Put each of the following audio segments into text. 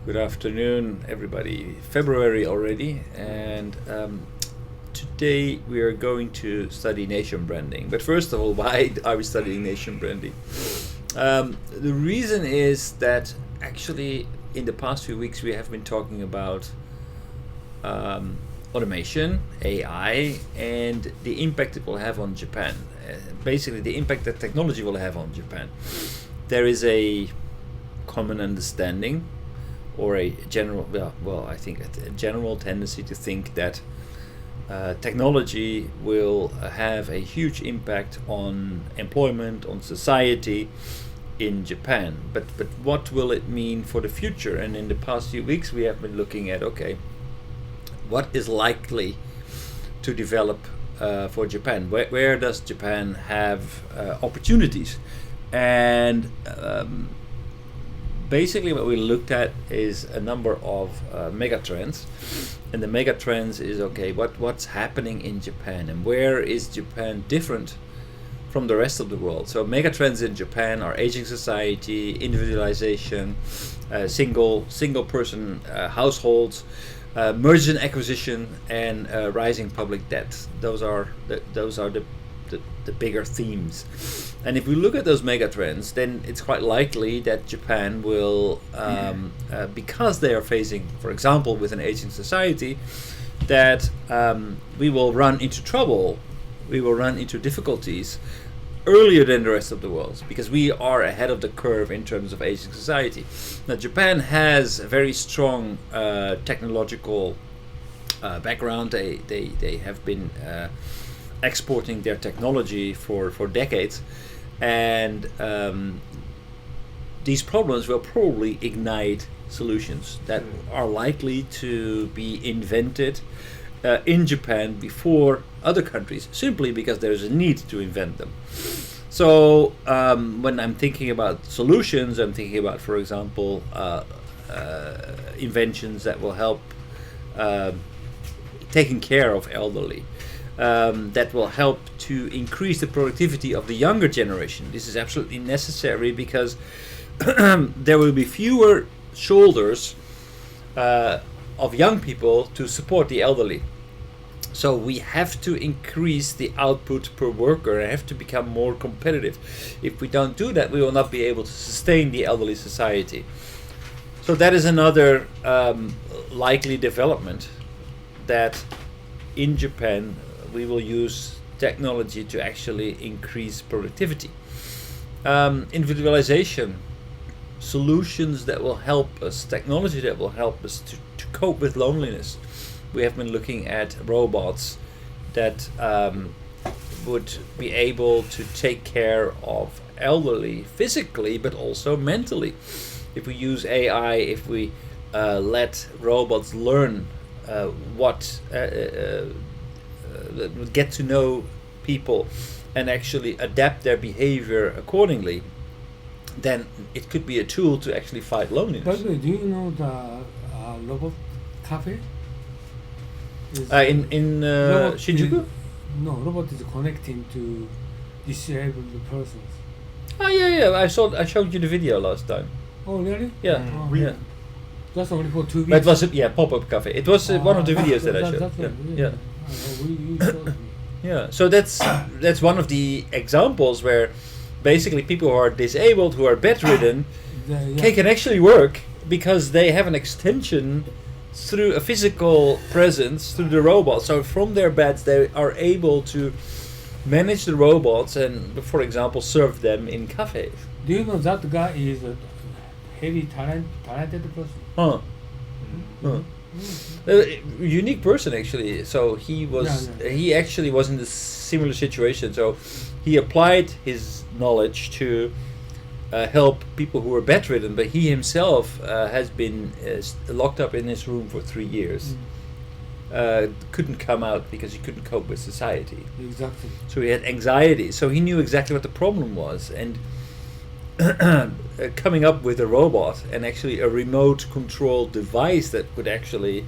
Good afternoon, everybody. February already, and today we are going to study nation branding. But first of all, why are we studying nation branding? The reason is that actually in the past few weeks we have been talking about automation, AI, and the impact it will have on Japan. Basically, the impact that technology will have on Japan. There is a common understanding, or a general, I think a general tendency to think that technology will have a huge impact on employment, on society in Japan. But what will it mean for the future? And in the past few weeks, we have been looking at, okay, what is likely to develop for Japan? Where does Japan have opportunities? And basically what we looked at is a number of megatrends, and the megatrends is, okay, what's happening in Japan and where is Japan different from the rest of the world. So megatrends in Japan are aging society, individualization, single person households, merger and acquisition, and rising public debt. Those are the bigger themes. And if we look at those megatrends, then it's quite likely that Japan will, because they are facing, for example, with an aging society, that we will run into trouble, we will run into difficulties earlier than the rest of the world, because we are ahead of the curve in terms of aging society. Now, Japan has a very strong technological background. They have been exporting their technology for decades, and these problems will probably ignite solutions that are likely to be invented in Japan before other countries, simply because there's a need to invent them. So when I'm thinking about solutions, I'm thinking about, for example, inventions that will help taking care of elderly, that will help to increase the productivity of the younger generation. This is absolutely necessary because there will be fewer shoulders of young people to support the elderly. So we have to increase the output per worker and have to become more competitive. If we don't do that, we will not be able to sustain the elderly society. So that is another likely development, that in Japan we will use technology to actually increase productivity. Individualization, solutions that will help us, technology that will help us to cope with loneliness. We have been looking at robots that would be able to take care of elderly physically, but also mentally. If we use AI, if we let robots learn get to know people and actually adapt their behavior accordingly, then it could be a tool to actually fight loneliness. By the way, do you know the robot cafe? In Shinjuku? No, robot is connecting to disabled persons. Yeah. I showed you the video last time. Oh, really? Yeah. Yeah. That's only for 2 weeks. But it was pop-up cafe. It was one of the videos that I showed. That's right, Yeah. You showed me. Yeah. So that's one of the examples where basically people who are disabled, who are bedridden, can actually work because they have an extension through a physical presence through the robot. So from their beds they are able to manage the robots and, for example, serve them in cafes. Do you know that guy is a very talented person? Unique person, actually. So he actually was in a similar situation. So he applied his knowledge to help people who were bedridden, but he himself has been locked up in his room for 3 years. Couldn't come out because he couldn't cope with society. Exactly. So he had anxiety. So he knew exactly what the problem was, and coming up with a robot and actually a remote controlled device that could actually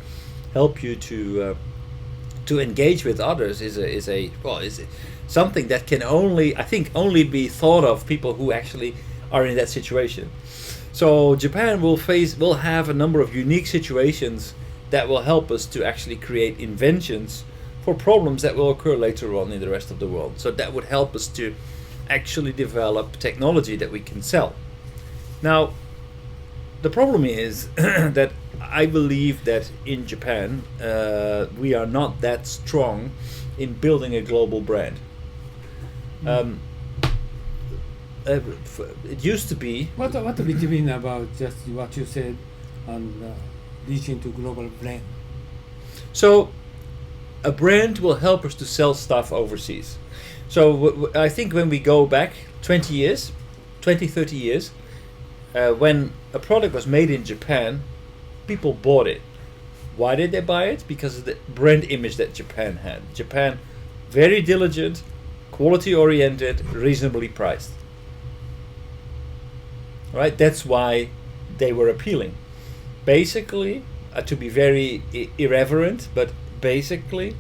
help you to engage with others is something that can only be thought of people who actually are in that situation. So Japan will have a number of unique situations that will help us to actually create inventions for problems that will occur later on in the rest of the world. So that would help us to actually develop technology that we can sell. Now, the problem is that I believe that in Japan we are not that strong in building a global brand. It used to be. What do you mean about just what you said on reaching to global brand? So a brand will help us to sell stuff overseas. So I think when we go back 20 years, 20, 30 years, when a product was made in Japan, people bought it. Why did they buy it? Because of the brand image that Japan had. Japan, very diligent, quality oriented, reasonably priced. Right? That's why they were appealing. Basically, to be very irreverent, but basically,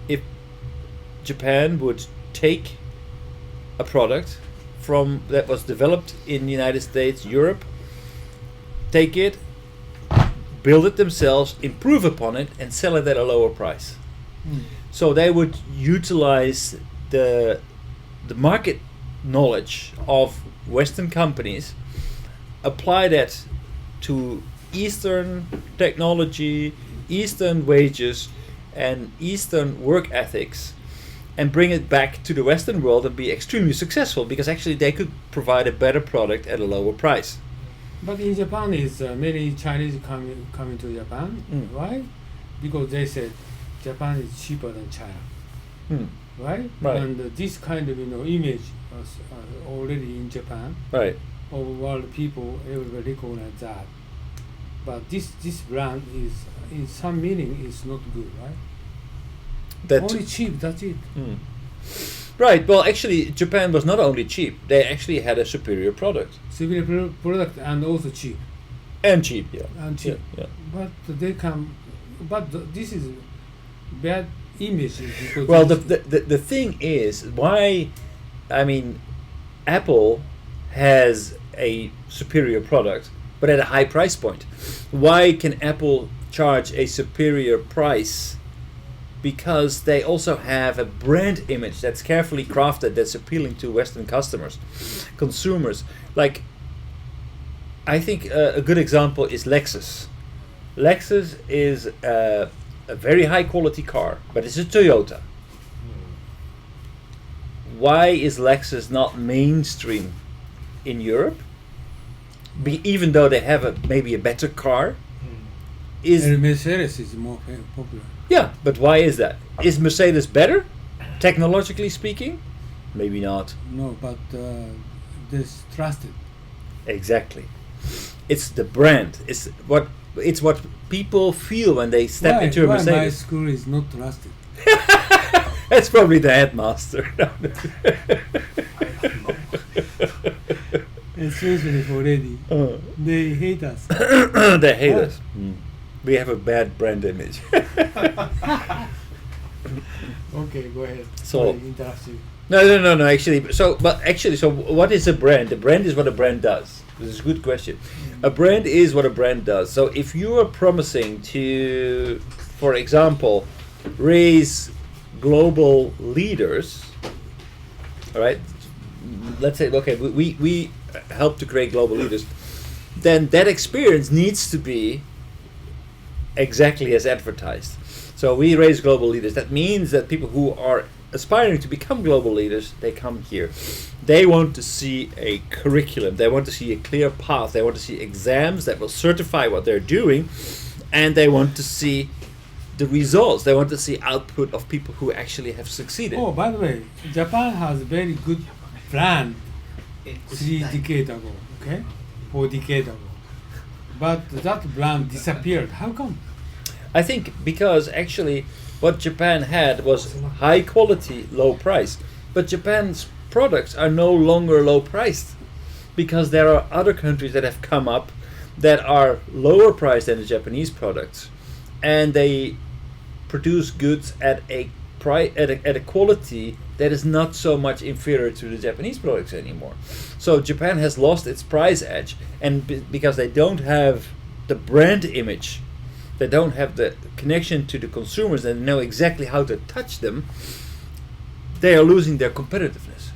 if Japan would take a product from that was developed in the United States, Europe, take it, build it themselves, improve upon it, and sell it at a lower price. So they would utilize the market knowledge of Western companies, apply that to Eastern technology, Eastern wages, and Eastern work ethics, and bring it back to the Western world and be extremely successful, because actually they could provide a better product at a lower price. But in Japan, is many Chinese coming to Japan, right? Because they said Japan is cheaper than China, right? And this kind of image was already in Japan. Right. Of world people, everybody recognize that. But this brand is, in some meaning, is not good, right? Only cheap, that's it. Right. Well, actually, Japan was not only cheap; they actually had a superior product. Superior product and also cheap. And cheap, yeah. And cheap. Yeah. But they come. But this is bad image. Because well, the thing is, why? I mean, Apple has a superior product, but at a high price point. Why can Apple charge a superior price? Because they also have a brand image that's carefully crafted, that's appealing to Western customers, consumers. Like, I think a good example is Lexus. Lexus is a very high quality car, but it's a Toyota. Why is Lexus not mainstream in Europe? Even though they have maybe a better car, and Mercedes is more popular. Yeah, but why is that? Is Mercedes better, technologically speaking? Maybe not. No, but this trusted. Exactly. It's the brand. It's what people feel when they step into a Mercedes. Why my school is not trusted? That's probably the headmaster. Especially for lady. They hate us. They hate us. We have a bad brand image. Okay, go ahead. So, interrupt you. No. Actually, so what is a brand? A brand is what a brand does. This is a good question. A brand is what a brand does. So, if you are promising to, for example, raise global leaders, all right? Let's say, okay, we help to create global leaders. Then that experience needs to be exactly as advertised. So we raise global leaders. That means that people who are aspiring to become global leaders, they come here. They want to see a curriculum. They want to see a clear path. They want to see exams that will certify what they're doing, and they want to see the results. They want to see output of people who actually have succeeded. Oh, by the way, Japan has very good brand 3 decades ago, okay? 4 decades ago. But that brand disappeared. How come? I think because actually what Japan had was high quality, low price. But Japan's products are no longer low priced, because there are other countries that have come up that are lower priced than the Japanese products, and they produce goods at a at a quality that is not so much inferior to the Japanese products anymore. So Japan has lost its price edge, and because they don't have the brand image, they don't have the connection to the consumers and know exactly how to touch them, they are losing their competitiveness.